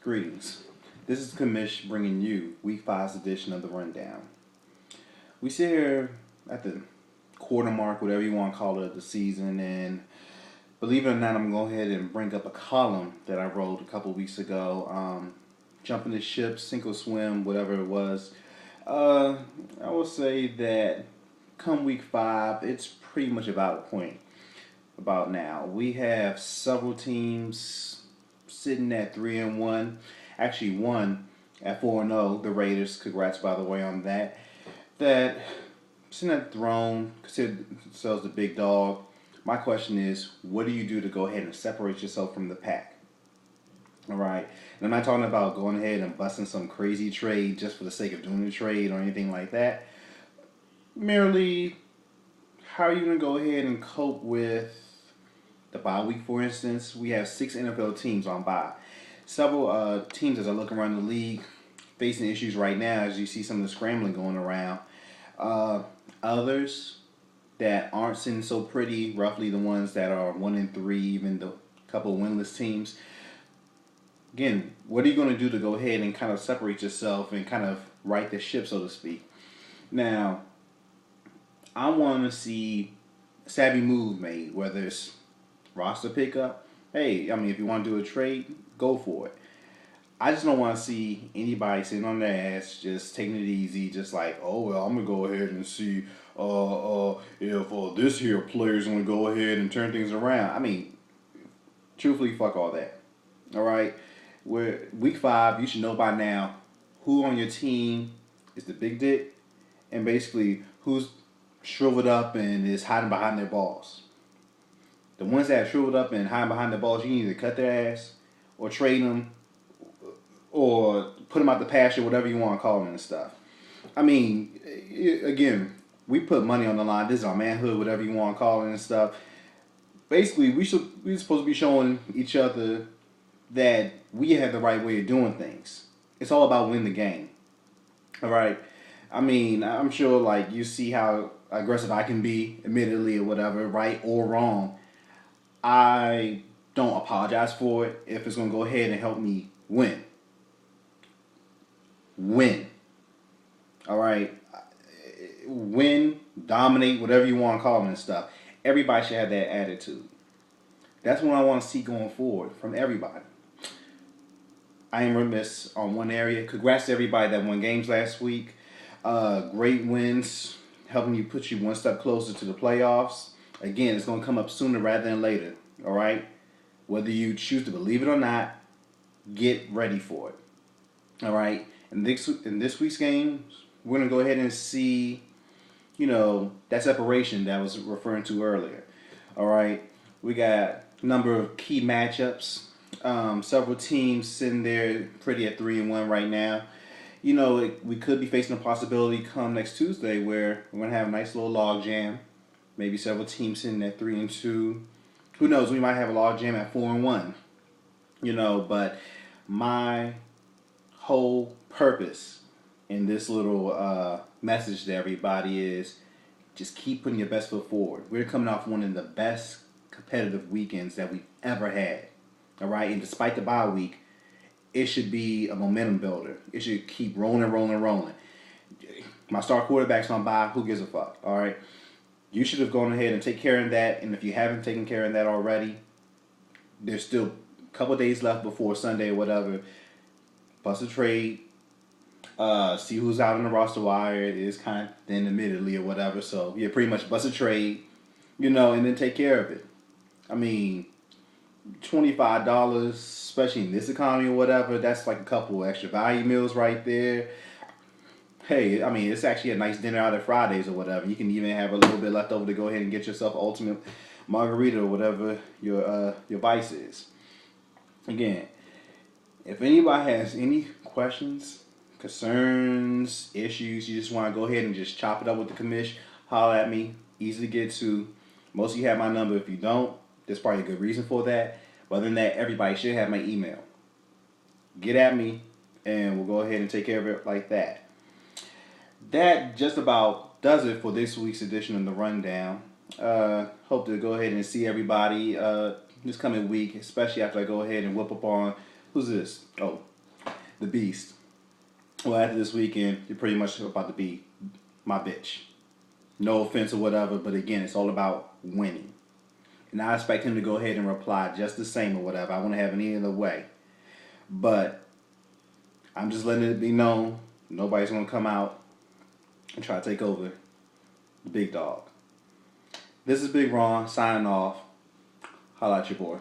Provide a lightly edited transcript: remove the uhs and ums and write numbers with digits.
Greetings. This is Kamish bringing you Week 5's edition of the Rundown. We sit here at the quarter mark, whatever you want to call it, of the season, and believe it or not, I'm going to go ahead and bring up a column that I wrote a couple weeks ago. Jumping the ship, sink or swim, whatever it was. I will say that come Week 5, it's pretty much about a point about now. We have several teams sitting at 3-1. Actually, one at 4-0. The Raiders. Congrats, by the way, on that. That sitting at the throne, consider themselves the big dog. My question is, what do you do to go ahead and separate yourself from the pack? All right. And I'm not talking about going ahead and busting some crazy trade just for the sake of doing the trade or anything like that. Merely, how are you going to go ahead and cope with the bye week, for instance? We have 6 NFL teams on bye. Several teams, as I look around the league, facing issues right now as you see some of the scrambling going around. Others that aren't sitting so pretty, roughly the ones that are 1-3, even the couple of winless teams. Again, what are you going to do to go ahead and kind of separate yourself and kind of right the ship, so to speak? Now, I want to see a savvy move made, whether it's roster pickup. Hey, I mean, if you want to do a trade, go for it. I just don't want to see anybody sitting on their ass just taking it easy, just like, oh, well, I'm going to go ahead and see if this here player's going to go ahead and turn things around. I mean, truthfully, fuck all that. All right? We're Week 5, you should know by now who on your team is the big dick and basically who's shriveled up and is hiding behind their balls. The ones that have shriveled up and hiding behind their balls, you can either cut their ass or trade them or put them out the pasture, whatever you want to call them and stuff. I mean, again, we put money on the line. This is our manhood, whatever you want to call it and stuff. Basically, we're supposed to be showing each other that we have the right way of doing things. It's all about winning the game. All right? I mean, I'm sure, like, you see how aggressive I can be, admittedly, or whatever, right or wrong. I don't apologize for it if it's going to go ahead and help me win. Win. All right? Win, dominate, whatever you want to call it and stuff. Everybody should have that attitude. That's what I want to see going forward from everybody. I am remiss on one area. Congrats to everybody that won games last week. Great wins, helping you put you one step closer to the playoffs. Again, it's going to come up sooner rather than later. All right? Whether you choose to believe it or not, get ready for it. All right? In this week's games, we're going to go ahead and see, that separation that I was referring to earlier. All right? We got a number of key matchups. Several teams sitting there pretty at 3-1 right now. We could be facing a possibility come next Tuesday where we're going to have a nice little log jam. Maybe several teams sitting at 3-2. Who knows? We might have a log jam at 4-1. But my whole purpose in this little message to everybody is just keep putting your best foot forward. We're coming off one of the best competitive weekends that we've ever had. All right? And despite the bye week, it should be a momentum builder. It should keep rolling. My star quarterback's on bye. Who gives a fuck? All right? You should have gone ahead and take care of that. And if you haven't taken care of that already, there's still a couple of days left before Sunday or whatever. Bust a trade. See who's out on the roster wire. It is kind of thin, admittedly, or whatever. So, yeah, pretty much bust a trade, and then take care of it. I mean, $25, especially in this economy or whatever, that's like a couple of extra value meals right there. Hey, I mean, it's actually a nice dinner out at Fridays or whatever. You can even have a little bit left over to go ahead and get yourself an ultimate margarita or whatever your vice is. Again, if anybody has any questions, concerns, issues, you just want to go ahead and just chop it up with the commish, holler at me. Easy to get to. Most of you have my number. If you don't, there's probably a good reason for that. But other than that, everybody should have my email. Get at me, and we'll go ahead and take care of it like that. That just about does it for this week's edition of the Rundown. Hope to go ahead and see everybody this coming week, especially after I go ahead and whip up on, who's this? Oh, the Beast. Well, after this weekend, you're pretty much about to be my bitch. No offense or whatever, but again, it's all about winning. And I expect him to go ahead and reply just the same or whatever. I want to have it any other way. But I'm just letting it be known nobody's going to come out and try to take over the big dog. This is Big Ron signing off. Holla at your boy.